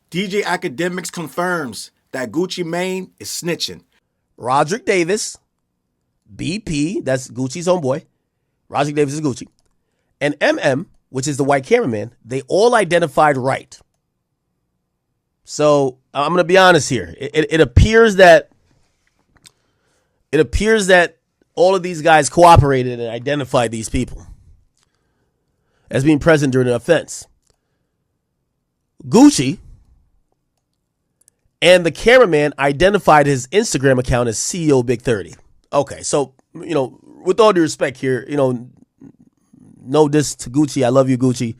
DJ Akademiks confirms that Gucci Mane is snitching. Roderick Davis, BP, that's Gucci's homeboy. Roderick Davis is Gucci. And MM, which is the white cameraman, they all identified right. So I'm going to be honest here. It appears that all of these guys cooperated and identified these people as being present during an offense. Gucci and the cameraman identified his Instagram account as CEO Big 30. Okay, so, with all due respect here, no diss to Gucci. I love you, Gucci.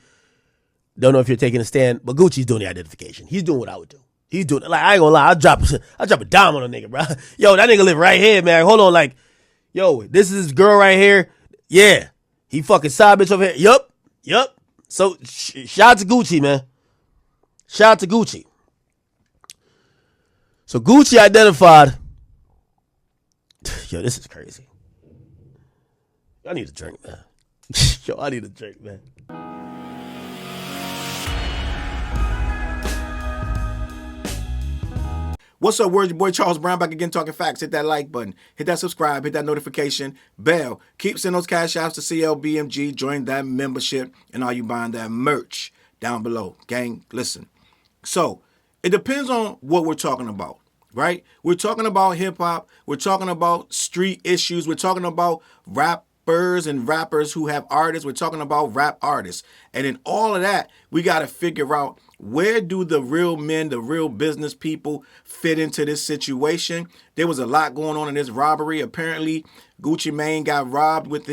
Don't know if you're taking a stand, but Gucci's doing the identification. He's doing what I would do. He's doing it. Like, I ain't gonna lie, I'll drop a dime on a nigga, bro. Yo, that nigga live right here, man. Hold on, like, yo, this is his girl right here. Yeah. He fucking side bitch over here. Yup. So, shout out to Gucci, man. Shout out to Gucci. So, Gucci identified. Yo, this is crazy. I need a drink, man. Yo, I need a drink, man. What's up, word? Your boy Charles Brown back again talking facts. Hit that like button. Hit that subscribe. Hit that notification bell. Keep sending those cash outs to CLBMG. Join that membership. And are you buying that merch down below? Gang, listen. So, it depends on what we're talking about, right? We're talking about hip-hop. We're talking about street issues. We're talking about rappers and rappers who have artists. We're talking about rap artists. And in all of that, we got to figure out, where do the real men, the real business people fit into this situation? There was a lot going on in this robbery. Apparently, Gucci Mane got robbed with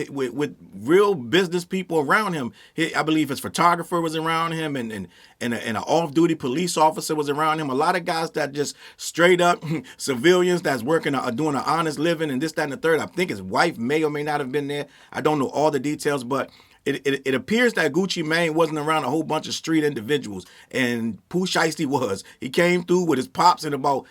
real business people around him. I believe his photographer was around him, and an off-duty police officer was around him. A lot of guys that just straight up civilians that's working, doing an honest living, and this, that, and the third. I think his wife may or may not have been there. I don't know all the details, but It appears that Gucci Mane wasn't around a whole bunch of street individuals, and Pooh Shiesty was. He came through with his pops and about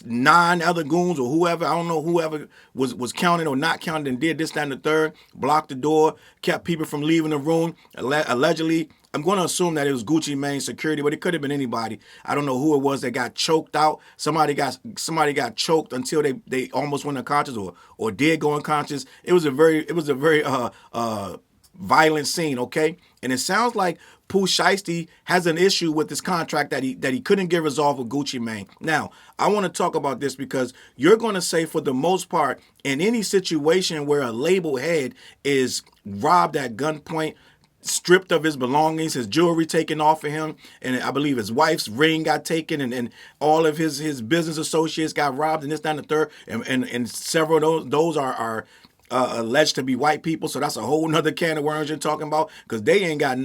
9 other goons or whoever. I don't know whoever was counted or not counted and did this, that, and the third. Blocked the door, kept people from leaving the room. Allegedly, I'm going to assume that it was Gucci Mane security, but it could have been anybody. I don't know who it was that got choked out. Somebody got choked until they almost went unconscious or did go unconscious. It was a very violent scene, okay? And it sounds like Pooh Shiesty has an issue with this contract that he couldn't get resolved with Gucci Mane. Now, I want to talk about this because you're going to say, for the most part, in any situation where a label head is robbed at gunpoint, stripped of his belongings, his jewelry taken off of him, and I believe his wife's ring got taken, and all of his business associates got robbed, and this, that, and the third, and several of those are alleged to be white people, so that's a whole nother can of worms you're talking about, because they ain't got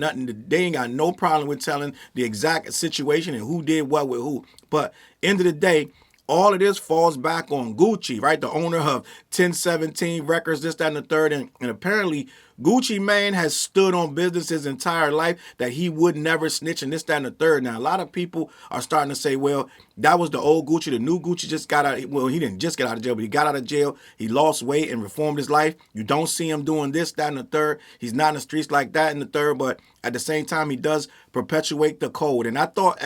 no problem with telling the exact situation and who did what with who. But end of the day, all of this falls back on Gucci, right? The owner of 1017 Records, this, that, and the third. And apparently, Gucci Mane has stood on business his entire life that he would never snitch and this, that, and the third. Now, a lot of people are starting to say, well, that was the old Gucci. The new Gucci just got out. Well, he didn't just get out of jail, but he got out of jail. He lost weight and reformed his life. You don't see him doing this, that, and the third. He's not in the streets like that in the third, but at the same time, he does perpetuate the code. And I thought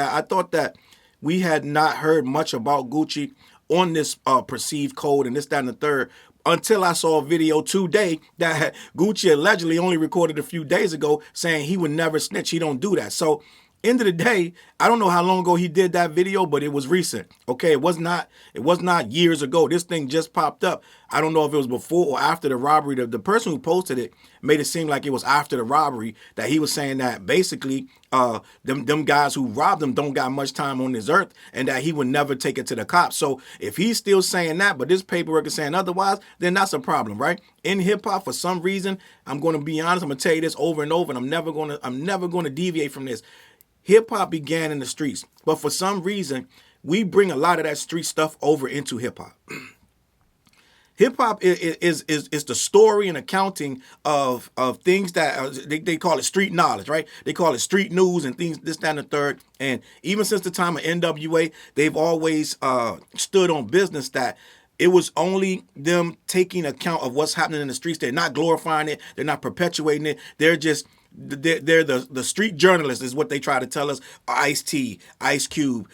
that we had not heard much about Gucci on this perceived code and this, that, and the third, until I saw a video today that Gucci allegedly only recorded a few days ago saying he would never snitch. He don't do that. So, end of the day, I don't know how long ago he did that video, but it was recent. Okay, it was not years ago. This thing just popped up. I don't know if it was before or after the robbery. The person who posted it made it seem like it was after the robbery, that he was saying that basically them guys who robbed him don't got much time on this earth, and that he would never take it to the cops. So if he's still saying that, but this paperwork is saying otherwise, then that's a problem, right? In hip hop, for some reason, I'm going to be honest. I'm going to tell you this over and over, and I'm never going to deviate from this. Hip-hop began in the streets, but for some reason, we bring a lot of that street stuff over into hip-hop. Hip-hop is the story and accounting of things that they call it street knowledge, right? They call it street news and things, this, that, and the third. And even since the time of NWA, they've always stood on business that it was only them taking account of what's happening in the streets. They're not glorifying it. They're not perpetuating it. They're just They're the street journalists is what they try to tell us. Ice-T, Ice Cube,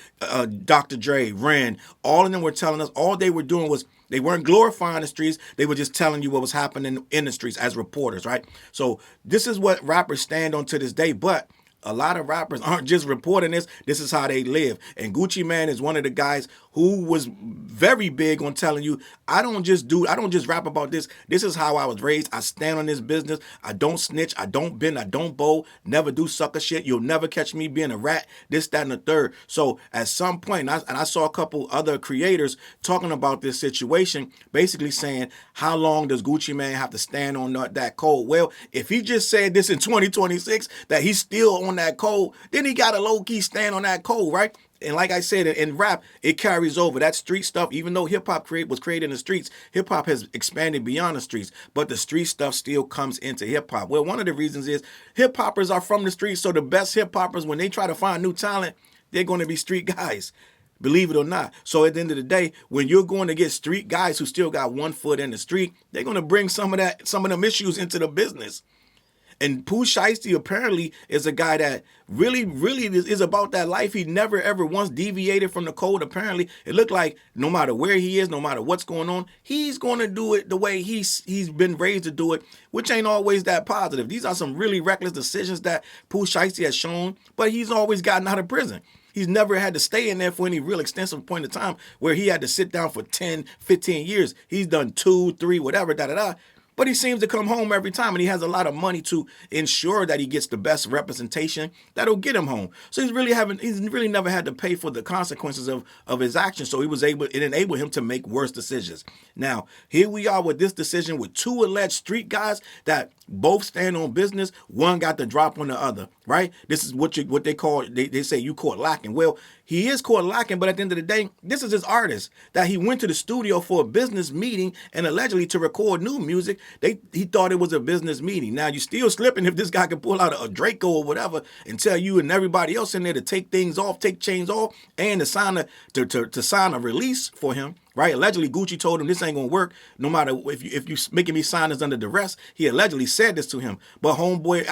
Dr. Dre, Ren, all of them were telling us all they were doing was they weren't glorifying the streets. They were just telling you what was happening in the streets as reporters, right? So this is what rappers stand on to this day. But a lot of rappers aren't just reporting this. This is how they live. And Gucci Mane is one of the guys who was very big on telling you, I don't just rap about this. This is how I was raised. I stand on this business. I don't snitch. I don't bend. I don't bow. Never do sucker shit. You'll never catch me being a rat. This, that, and the third. So at some point, and I saw a couple other creators talking about this situation, basically saying, how long does Gucci Mane have to stand on that code? Well, if he just said this in 2026, that he's still on that code, then he got to low-key stand on that code, right? And like I said, in rap, it carries over. That street stuff, even though hip-hop was created in the streets, hip-hop has expanded beyond the streets, but the street stuff still comes into hip-hop. Well, one of the reasons is hip-hoppers are from the streets, so the best hip-hoppers, when they try to find new talent, they're going to be street guys. Believe it or not. So at the end of the day, when you're going to get street guys who still got one foot in the street, they're going to bring some of them issues into the business. And Pooh Shiesty apparently is a guy that really is about that life. He never ever once deviated from the code. Apparently, it looked like no matter where he is, no matter what's going on, he's going to do it the way he's been raised to do it, which ain't always that positive. These are some really reckless decisions that Pooh Shiesty has shown, but he's always gotten out of prison. He's never had to stay in there for any real extensive point of time where he had to sit down for 10, 15 years. He's done 2, 3, whatever, da-da-da. But he seems to come home every time, and he has a lot of money to ensure that he gets the best representation that'll get him home. So he's really never had to pay for the consequences of his actions. So it enabled him to make worse decisions. Now, here we are with this decision with two alleged street guys that both stand on business. One got the drop on the other, right? This is what they call, they say you caught lacking. Well, he is caught lacking, but at the end of the day, this is his artist that he went to the studio for a business meeting and allegedly to record new music. He thought it was a business meeting. Now, you're still slipping if this guy can pull out a Draco or whatever and tell you and everybody else in there to take things off, take chains off, and to sign a release for him. Right? Allegedly, Gucci told him this ain't gonna work. No matter if you making me sign this under duress. He allegedly said this to him. But homeboy,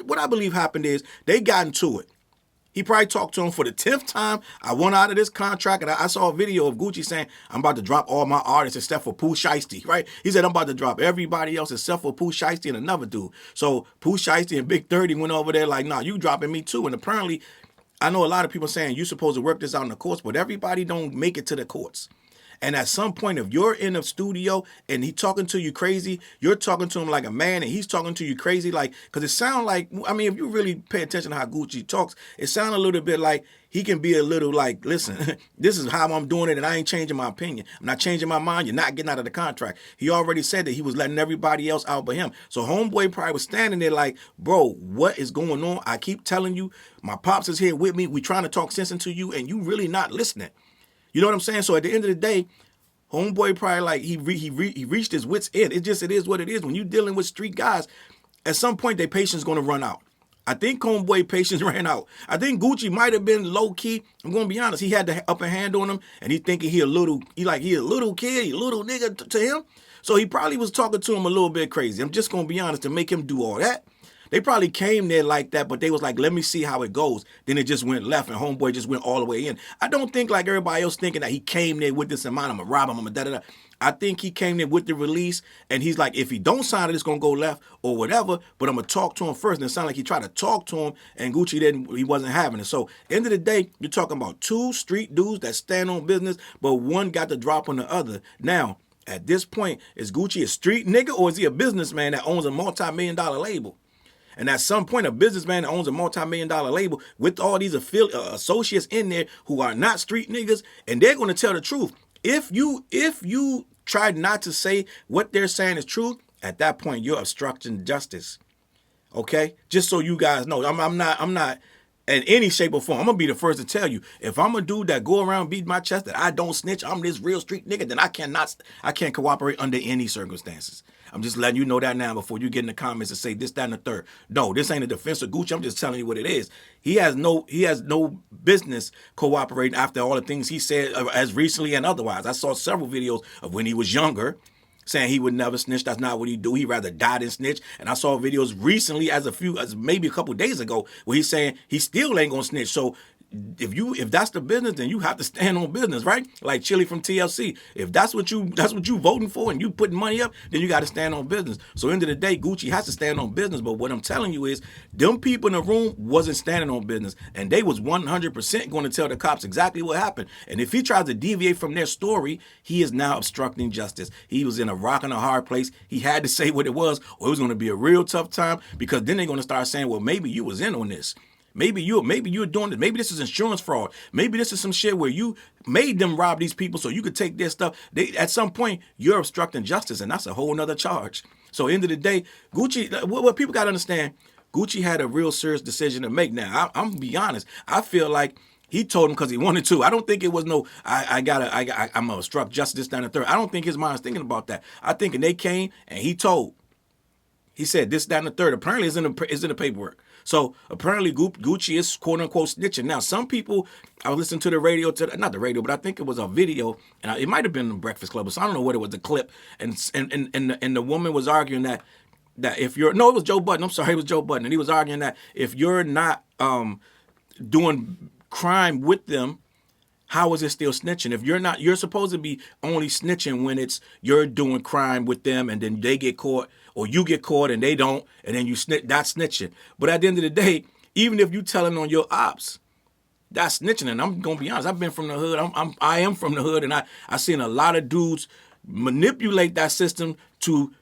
what I believe happened is they got into it. He probably talked to him for the 10th time. I want out of this contract, and I saw a video of Gucci saying, I'm about to drop all my artists except for Pooh Shiesty, right? He said, I'm about to drop everybody else except for Pooh Shiesty and another dude. So Pooh Shiesty and Big 30 went over there like, nah, you dropping me too. And apparently, I know a lot of people saying you're supposed to work this out in the courts, but everybody don't make it to the courts. And at some point, if you're in a studio and he talking to you crazy, you're talking to him like a man and he's talking to you crazy, like, because it sounds like, I mean, if you really pay attention to how Gucci talks, it sounds a little bit like he can be a little like, listen, this is how I'm doing it and I ain't changing my opinion. I'm not changing my mind. You're not getting out of the contract. He already said that he was letting everybody else out but him. So homeboy probably was standing there like, bro, what is going on? I keep telling you, my pops is here with me. We trying to talk sense into you and you really not listening. You know what I'm saying? So at the end of the day, homeboy probably like he reached his wit's end. It is what it is. When you're dealing with street guys, at some point their patience is going to run out. I think homeboy patience ran out. I think Gucci might have been low key. I'm going to be honest. He had the upper hand on him, and he thinking he a little kid, he a little nigga to him. So he probably was talking to him a little bit crazy. I'm just going to be honest, to make him do all that. They probably came there like that, but they was like, let me see how it goes. Then it just went left, and homeboy just went all the way in. I don't think like everybody else thinking that he came there with this in mind. I'm going to rob him. I'm going to da-da-da. I think he came there with the release, and he's like, if he don't sign it, it's going to go left or whatever, but I'm going to talk to him first. And it sounded like he tried to talk to him, and Gucci he wasn't having it. So, end of the day, you're talking about two street dudes that stand on business, but one got the drop on the other. Now, at this point, is Gucci a street nigga, or is he a businessman that owns a multi-million-dollar label? And at some point, a businessman that owns a multi-million-dollar label with all these associates in there who are not street niggas, and they're going to tell the truth. If you try not to say what they're saying is true, at that point, you're obstructing justice. Okay? Just so you guys know, I'm not in any shape or form. I'm going to be the first to tell you, if I'm a dude that go around beat my chest that I don't snitch, I'm this real street nigga, then I can't cooperate under any circumstances. I'm just letting you know that now before you get in the comments and say this, that, and the third. No, this ain't a defense of Gucci. I'm just telling you what it is. He has no business cooperating after all the things he said as recently and otherwise. I saw several videos of when he was younger saying he would never snitch. That's not what he do. He'd rather die than snitch. And I saw videos recently, as maybe a couple days ago, where he's saying he still ain't gonna snitch. So if that's the business, then you have to stand on business, right? Like Chili from TLC. If that's what you voting for and you putting money up, then you got to stand on business. So end of the day, Gucci has to stand on business. But what I'm telling you is, them people in the room wasn't standing on business, and they was 100% going to tell the cops exactly what happened. And if he tries to deviate from their story, he is now obstructing justice. He was in a rock and a hard place. He had to say what it was, or it was going to be a real tough time, because then they're going to start saying, well, maybe you was in on this. Maybe you're doing this. Maybe this is insurance fraud. Maybe this is some shit where you made them rob these people so you could take their stuff. At some point, you're obstructing justice, and that's a whole nother charge. So end of the day, Gucci, what people got to understand, Gucci had a real serious decision to make. Now, I'm going to be honest. I feel like he told him because he wanted to. I don't think it was no, I'm going to obstruct justice down the third. I don't think his mind's thinking about that. I think they came and he said this, that, and the third. Apparently, it's in the paperwork. So apparently Gucci is quote unquote snitching. Now, some people, I was listening to the radio, not the radio, but I think it was a video, and it might have been the Breakfast Club, so I don't know what it was, the clip. And the woman was arguing that if you're, no, it was Joe Budden. I'm sorry, it was Joe Budden. And he was arguing that if you're not doing crime with them, how is it still snitching? If you're not, you're supposed to be only snitching when you're doing crime with them and then they get caught, or you get caught and they don't, and then you snitch, that's snitching. But at the end of the day, even if you telling on your ops, that's snitching. And I'm gonna be honest, I've been from the hood. I am from the hood, and I seen a lot of dudes manipulate that system to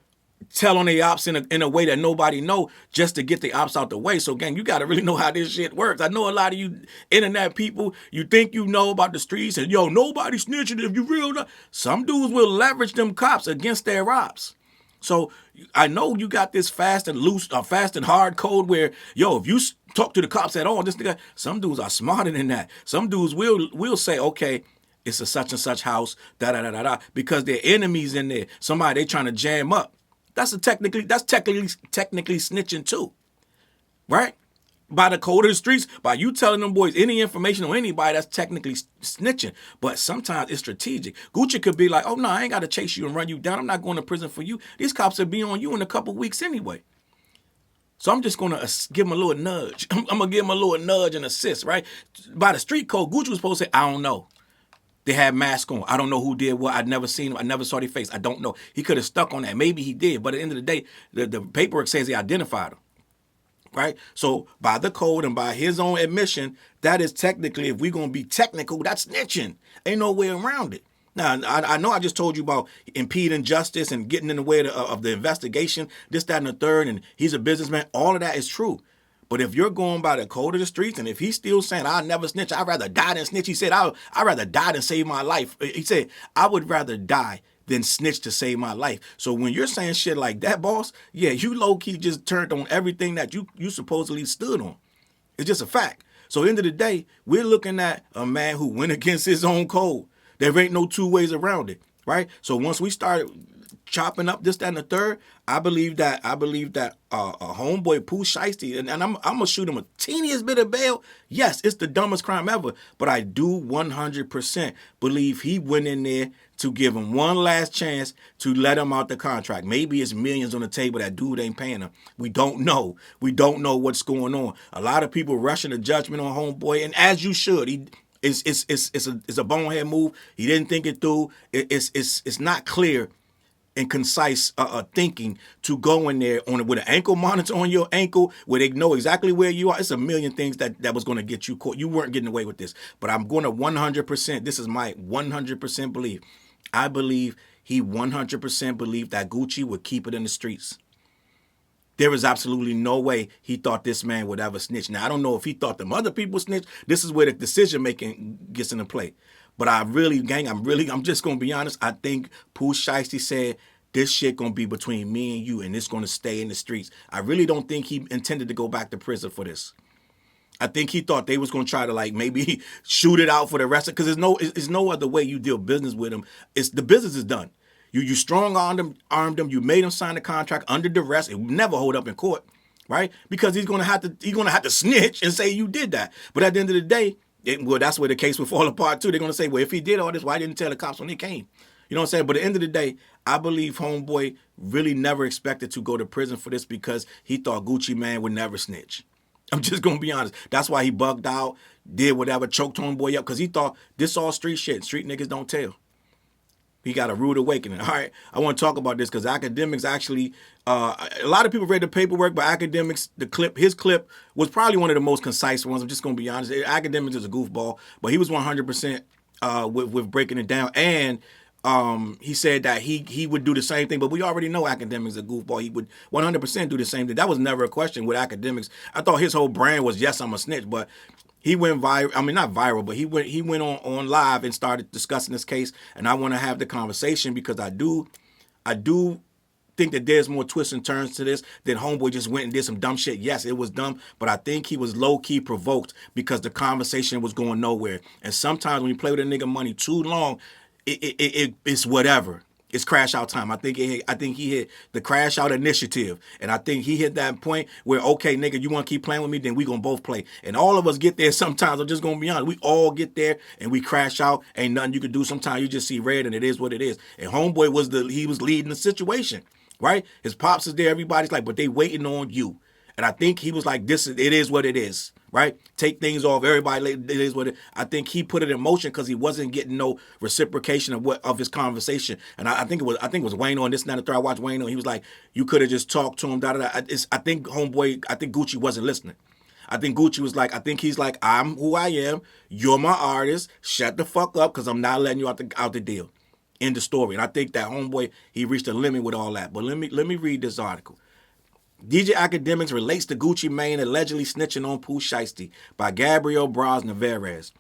tell on the ops in a way that nobody know, just to get the ops out the way. So gang, you got to really know how this shit works. I know a lot of you internet people, you think you know about the streets, and nobody snitching if you real. Some dudes will leverage them cops against their ops. So I know you got this fast and loose, fast and hard code where, if you talk to the cops at all, this nigga, some dudes are smarter than that. Some dudes will say, okay, it's a such and such house, because their enemies in there. Somebody they trying to jam up. That's technically snitching too, right? By the code of the streets, by you telling them boys any information on anybody, that's technically snitching. But sometimes it's strategic. Gucci could be like, oh no, I ain't got to chase you and run you down. I'm not going to prison for you. These cops will be on you in a couple weeks anyway. So I'm just going to give him a little nudge. I'm going to give him a little nudge and assist, right? By the street code, Gucci was supposed to say, I don't know. They had masks on. I don't know who did what. I'd never seen them. I never saw their face. I don't know. He could have stuck on that. Maybe he did. But at the end of the day, the paperwork says he identified them. Right? So by the code and by his own admission, that is technically, if we're going to be technical, that's snitching. Ain't no way around it. Now, I know I just told you about impeding justice and getting in the way of the investigation, this, that, and the third, and he's a businessman. All of that is true. But if you're going by the code of the streets, and if he's still saying, I'll never snitch, I'd rather die than snitch. He said, I'd rather die than save my life. He said, I would rather die than snitch to save my life. So when you're saying shit like that, boss, yeah, you low-key just turned on everything that you supposedly stood on. It's just a fact. So end of the day, we're looking at a man who went against his own code. There ain't no two ways around it, right? So once we start chopping up this, that, and the third, I believe that a homeboy Pooh Shiesty, and I'm gonna shoot him a teeniest bit of bail. Yes, it's the dumbest crime ever, but I do 100% believe he went in there to give him one last chance to let him out the contract. Maybe it's millions on the table that dude ain't paying him. We don't know. We don't know what's going on. A lot of people rushing to judgment on homeboy, and as you should. It's a bonehead move. He didn't think it through. It's not clear and concise thinking to go in there with an ankle monitor on your ankle where they know exactly where you are. It's a million things that was going to get you caught. You weren't getting away with this. But I'm going to 100%, this is my 100% belief. I believe he 100% believed that Gucci would keep it in the streets. There is absolutely no way he thought this man would ever snitch. Now, I don't know if he thought them other people snitch. This is where the decision-making gets into play. But I'm just going to be honest. I think Pooh Shiesty said, this shit going to be between me and you, and it's going to stay in the streets. I really don't think he intended to go back to prison for this. I think he thought they was going to try to maybe shoot it out for the rest of it, because there's no other way you deal business with him. The business is done. You armed him, you made him sign the contract under duress. It would never hold up in court, right? Because he's gonna have to snitch and say you did that. But at the end of the day, that's where the case will fall apart too. They're gonna say, well, if he did all this, why didn't he tell the cops when he came? You know what I'm saying? But at the end of the day, I believe homeboy really never expected to go to prison for this because he thought Gucci Mane would never snitch. I'm just gonna be honest. That's why he bugged out, did whatever, choked homeboy up, because he thought this all street shit. Street niggas don't tell. He got a rude awakening. All right, I want to talk about this because Akademiks actually, a lot of people read the paperwork, but Akademiks, his clip was probably one of the most concise ones. I'm just gonna be honest. Akademiks is a goofball, but he was 100% with breaking it down, and he said that he would do the same thing, but we already know Akademiks is a goofball. He would 100% do the same thing. That was never a question with Akademiks. I thought his whole brand was yes, I'm a snitch, but he went viral. I mean, not viral, but he went on live and started discussing this case. And I want to have the conversation because I do think that there's more twists and turns to this than homeboy just went and did some dumb shit. Yes, it was dumb, but I think he was low key provoked because the conversation was going nowhere. And sometimes when you play with a nigga money too long, it's whatever. It's crash out time. I think he hit the crash out initiative, and I think he hit that point where, okay, nigga, you want to keep playing with me, then we gonna both play. And all of us get there sometimes. I'm just gonna be honest. We all get there and we crash out. Ain't nothing you can do. Sometimes you just see red, and it is what it is. And homeboy was leading the situation, right? His pops is there. Everybody's like, but they waiting on you. And I think he was like, it is what it is, right? Take things off. Everybody, it is what it. I think he put it in motion because he wasn't getting no reciprocation of his conversation. And I think it was Wayne on this and that. And third. I watched Wayne on. He was like, you could have just talked to him. Da da da. I think Gucci wasn't listening. I think Gucci was like, he's like, I'm who I am. You're my artist. Shut the fuck up because I'm not letting you out the deal. End the story. And I think that homeboy, he reached a limit with all that. But let me read this article. DJ Akademiks relates to Gucci Mane allegedly snitching on Pooh Shiesty by Gabriel Braz Navarez.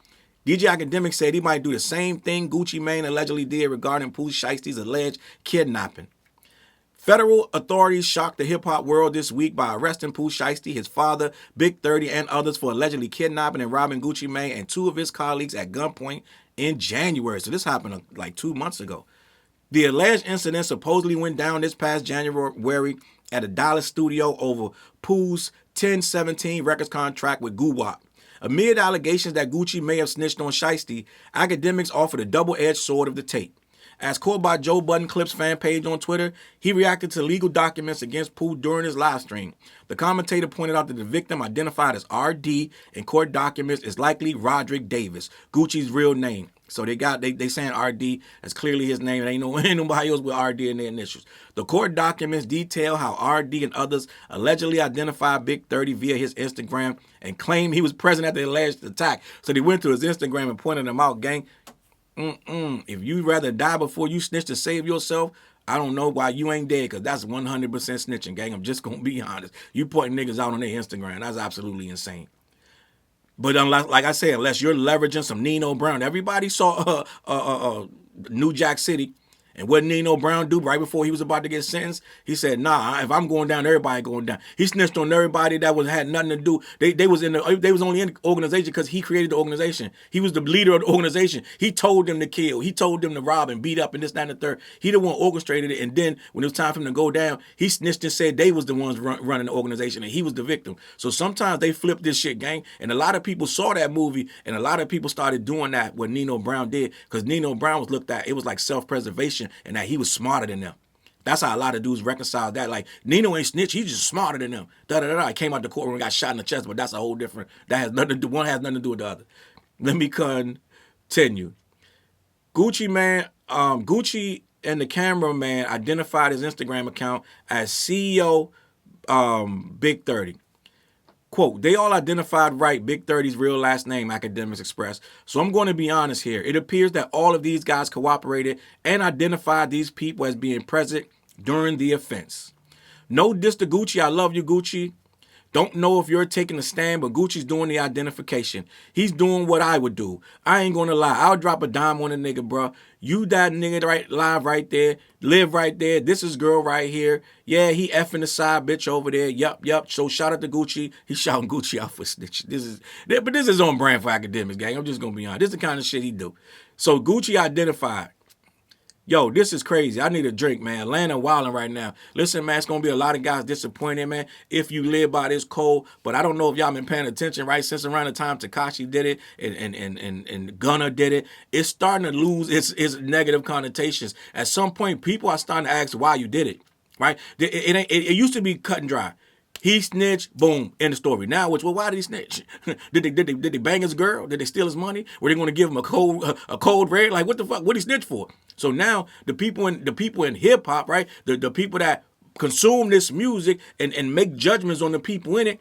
DJ Akademiks said he might do the same thing Gucci Mane allegedly did regarding Pooh Shiesty's alleged kidnapping. Federal authorities shocked the hip-hop world this week by arresting Pooh Shiesty, his father, Big 30, and others for allegedly kidnapping and robbing Gucci Mane and two of his colleagues at gunpoint in January. So this happened like 2 months ago. The alleged incident supposedly went down this past January at a Dallas studio over Pooh's 1017 records contract with Guwap. Amid allegations that Gucci may have snitched on Shiesty, Akademiks offered a double-edged sword of the tape. As caught by Joe Budden Clips fan page on Twitter, he reacted to legal documents against Pooh during his live stream. The commentator pointed out that the victim, identified as RD in court documents, is likely Roderick Davis, Gucci's real name. So they saying RD, that's clearly his name. It ain't nobody else with RD in their initials. The court documents detail how RD and others allegedly identified Big 30 via his Instagram and claim he was present at the alleged attack. So they went to his Instagram and pointed him out, gang. If you'd rather die before you snitch to save yourself, I don't know why you ain't dead, because that's 100% snitching, gang. I'm just going to be honest. You pointing niggas out on their Instagram, that's absolutely insane. But unless, like I said, unless you're leveraging some Nino Brown. Everybody saw New Jack City. And what Nino Brown do right before he was about to get sentenced? He said, nah, if I'm going down, everybody going down. He snitched on everybody that had nothing to do. They was only in the organization because he created the organization. He was the leader of the organization. He told them to kill. He told them to rob and beat up and this, that, and the third. He the one orchestrated it. And then when it was time for him to go down, he snitched and said they was the ones running the organization and he was the victim. So sometimes they flip this shit, gang. And a lot of people saw that movie and a lot of people started doing that, what Nino Brown did, because Nino Brown was looked at, it was like self-preservation, and that he was smarter than them. That's how a lot of dudes reconcile that. Like, Nino ain't snitch, he's just smarter than them. I came out the courtroom and got shot in the chest, but that's a whole different, that has nothing to do, one has nothing to do with the other. Let me continue. Gucci and the cameraman identified his Instagram account as CEO Big 30. Quote, they all identified right Big 30's real last name, Akademiks expressed. So I'm going to be honest here. It appears that all of these guys cooperated and identified these people as being present during the offense. No diss to Gucci. I love you, Gucci. Don't know if you're taking a stand, but Gucci's doing the identification. He's doing what I would do. I ain't gonna lie. I'll drop a dime on a nigga, bro. You that nigga right live right there. Live right there. This is girl right here. Yeah, he effing the side bitch over there. Yup. So shout out to Gucci. He's shouting Gucci out for snitch. But this is on brand for Akademiks, gang. I'm just gonna be honest. This is the kind of shit he do. So Gucci identified. Yo, this is crazy. I need a drink, man. Landon wilding right now. Listen, man, it's going to be a lot of guys disappointed, man, if you live by this code. But I don't know if y'all been paying attention, right? Since around the time Tekashi did it and Gunna did it, it's starting to lose its negative connotations. At some point, people are starting to ask why you did it, right? It used to be cut and dry. He snitched, boom, end of story. Now, why did he snitch? did they bang his girl? Did they steal his money? Were they going to give him a cold red? Like, what the fuck? What did he snitch for? So now the people in hip hop, right? The people that consume this music and make judgments on the people in it,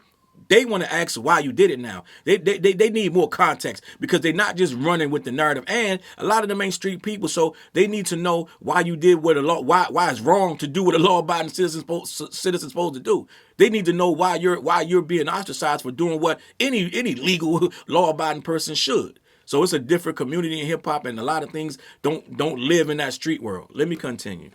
they want to ask why you did it now. They need more context because they're not just running with the narrative. And a lot of them ain't street people, so they need to know why you did what the law, why it's wrong to do what a law-abiding citizen's supposed to do. They need to know why you're being ostracized for doing what any legal law-abiding person should. So it's a different community in hip-hop, and a lot of things don't live in that street world. Let me continue.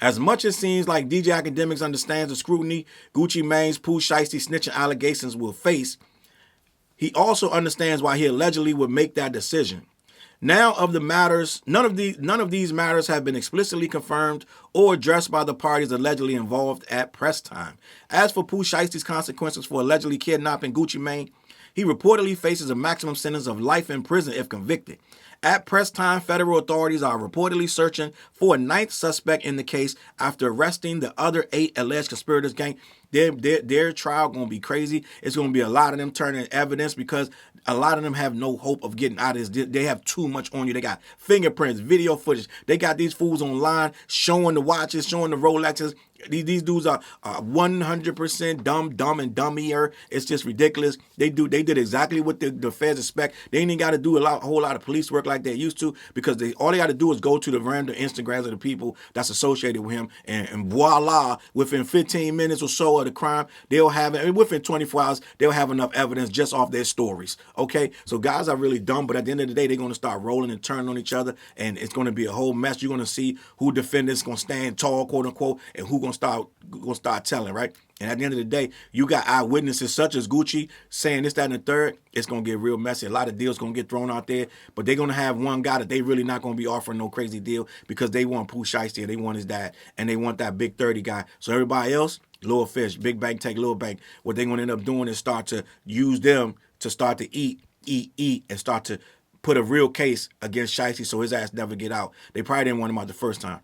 As much as it seems like DJ Akademiks understands the scrutiny Gucci Mane's Pooh Shiesty snitching allegations will face, he also understands why he allegedly would make that decision. Now of the matters, none of these matters have been explicitly confirmed or addressed by the parties allegedly involved at press time. As for Pooh Shiesty's consequences for allegedly kidnapping Gucci Mane, he reportedly faces a maximum sentence of life in prison if convicted. At press time, federal authorities are reportedly searching for a ninth suspect in the case after arresting the other 8 alleged conspirators gang. Their trial going to be crazy. It's going to be a lot of them turning evidence because a lot of them have no hope of getting out of this. They have too much on you. They got fingerprints, video footage. They got these fools online showing the watches, showing the Rolexes. These dudes are 100% dumb and dummier. It's just ridiculous. They did exactly what the feds expect. They ain't got to do a whole lot of police work like they used to because all they got to do is go to the random Instagrams of the people that's associated with him, and voila, within 15 minutes or so of the crime, they'll have it. Within 24 hours, they'll have enough evidence just off their stories. Okay, so guys are really dumb, but at the end of the day, they're going to start rolling and turning on each other, and it's going to be a whole mess. You're going to see who defendants going to stand tall, quote unquote, and who going to start telling, right? And at the end of the day, you got eyewitnesses such as Gucci saying this, that, and the third. It's going to get real messy. A lot of deals going to get thrown out there, but they're going to have one guy that they really not going to be offering no crazy deal because they want Pooh Shiesty, they want his dad, and they want that big 30 guy. So everybody else, little fish, big bank take little bank. What they're going to end up doing is start to use them to start to eat, and start to put a real case against Shiesty so his ass never get out. They probably didn't want him out the first time.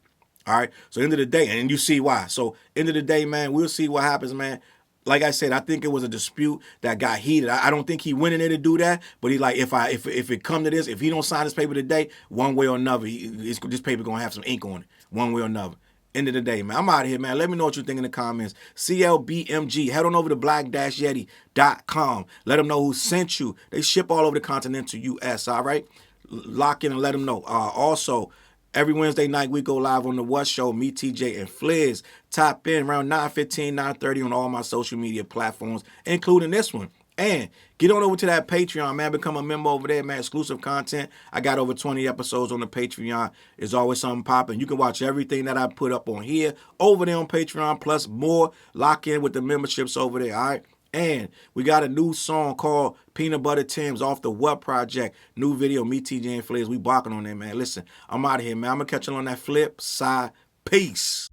All right, so end of the day, and you see why. So end of the day, man, we'll see what happens, man. Like I said, I think it was a dispute that got heated. I don't think he went in there to do that, but he like, if it come to this, if he don't sign this paper today, one way or another, this paper gonna have some ink on it, one way or another. End of the day, man. I'm out of here, man. Let me know what you think in the comments. CLBMG. Head on over to black-yeti.com. Let them know who sent you. They ship all over the continental U.S., all right? Lock in and let them know. Also, every Wednesday night, we go live on The What Show, me, TJ, and Fliz. Tap in around 9:15, 9:30 on all my social media platforms, including this one. And get on over to that Patreon, man. Become a member over there, man. Exclusive content. I got over 20 episodes on the Patreon. There's always something popping. You can watch everything that I put up on here over there on Patreon, plus more. Lock in with the memberships over there, all right? And we got a new song called Peanut Butter Tim's off the What Project. New video, me, TJ, and Fliz. We barking on that, man. Listen, I'm out of here, man. I'm going to catch you on that flip side. Peace.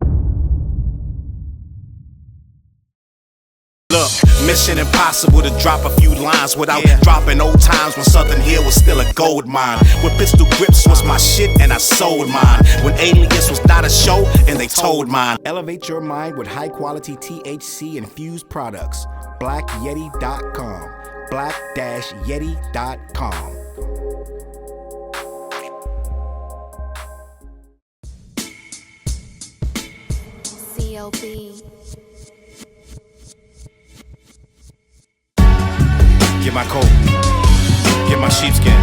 Look, mission impossible to drop a few lines without dropping old times when Southern Hill was still a gold mine. When pistol grips was my shit and I sold mine. When Alias was not a show and they told mine. Elevate your mind with high quality THC infused products. BlackYeti.com. Black-Yeti.com. CLB. Get my coat, get my sheepskin,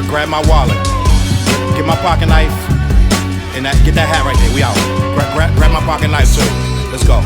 grab my wallet, get my pocket knife, and get that hat right there. We out. Grab my pocket knife too. Let's go.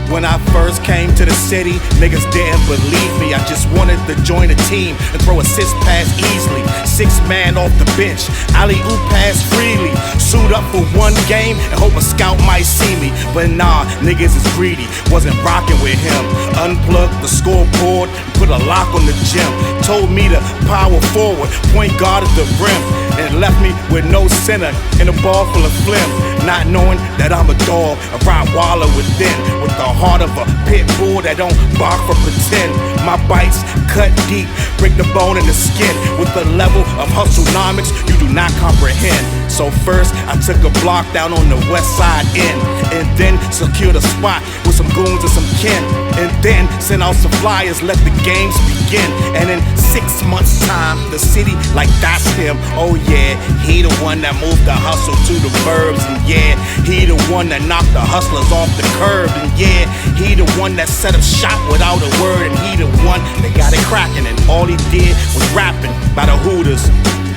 When I first came to the city, niggas didn't believe me. I just wanted to join a team and throw assist pass easily. 6 man off the bench, alley-oop pass freely. Suit up for one game and hope a scout might see me. But nah, niggas is greedy, wasn't rocking with him. Unplugged the scoreboard and put a lock on the gym. Told me to power forward forward, point guard at the rim. And it left me with no center and a ball full of phlegm. Not knowing that I'm a dog, a Rottweiler within, with the heart of a pit bull that don't bark for pretend. My bites cut deep, break the bone and the skin, with the level of hustlenomics you do not comprehend. So first I took a block down on the west side end, and then secured a spot with some goons and some kin, and then sent out some flyers, let the games begin. And in 6 months time, the city like that's him. Oh yeah, he the one that moved the hustle to the burbs. And yeah, he the one that knocked the hustlers off the curb. And yeah, he the one that set up shop without a word. And he the one that got it cracking, and all he did was rapping by the Hooters.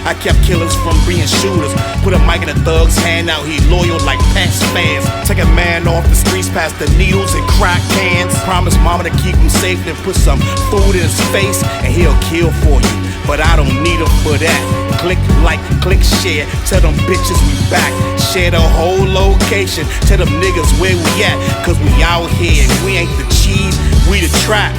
I kept killers from being shooters. Put a mic in a thug's hand, now he loyal like Pats fans. Take a man off the streets past the needles and crack cans. Promise mama to keep him safe and put some food in his face, and he'll kill for you, but I don't need him for that. Click like, click share, tell them bitches we back. Share the whole location, tell them niggas where we at, cause we out here and we ain't the cheese, we the trap.